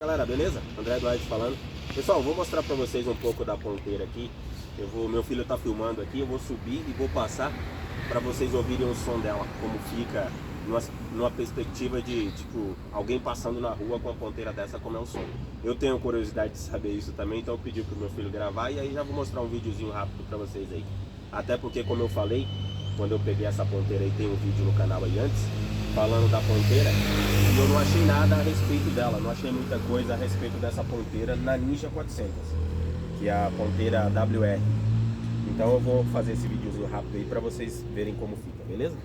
Galera, beleza? André Duarte falando. Pessoal, vou mostrar pra vocês um pouco da ponteira aqui. Meu filho tá filmando aqui, eu vou subir e vou passar pra vocês ouvirem o som dela, como fica numa perspectiva de, tipo, alguém passando na rua com uma ponteira dessa, como é o som. Eu tenho curiosidade de saber isso também, então eu pedi pro meu filho gravar e aí já vou mostrar um videozinho rápido pra vocês aí. Até porque, como eu falei, quando eu peguei essa ponteira aí, tem um vídeo no canal aí antes, falando da ponteira, e eu não achei nada a respeito dela, não achei muita coisa a respeito dessa ponteira na Ninja 400, que é a ponteira WR. Então eu vou fazer esse videozinho rápido aí pra vocês verem como fica, beleza?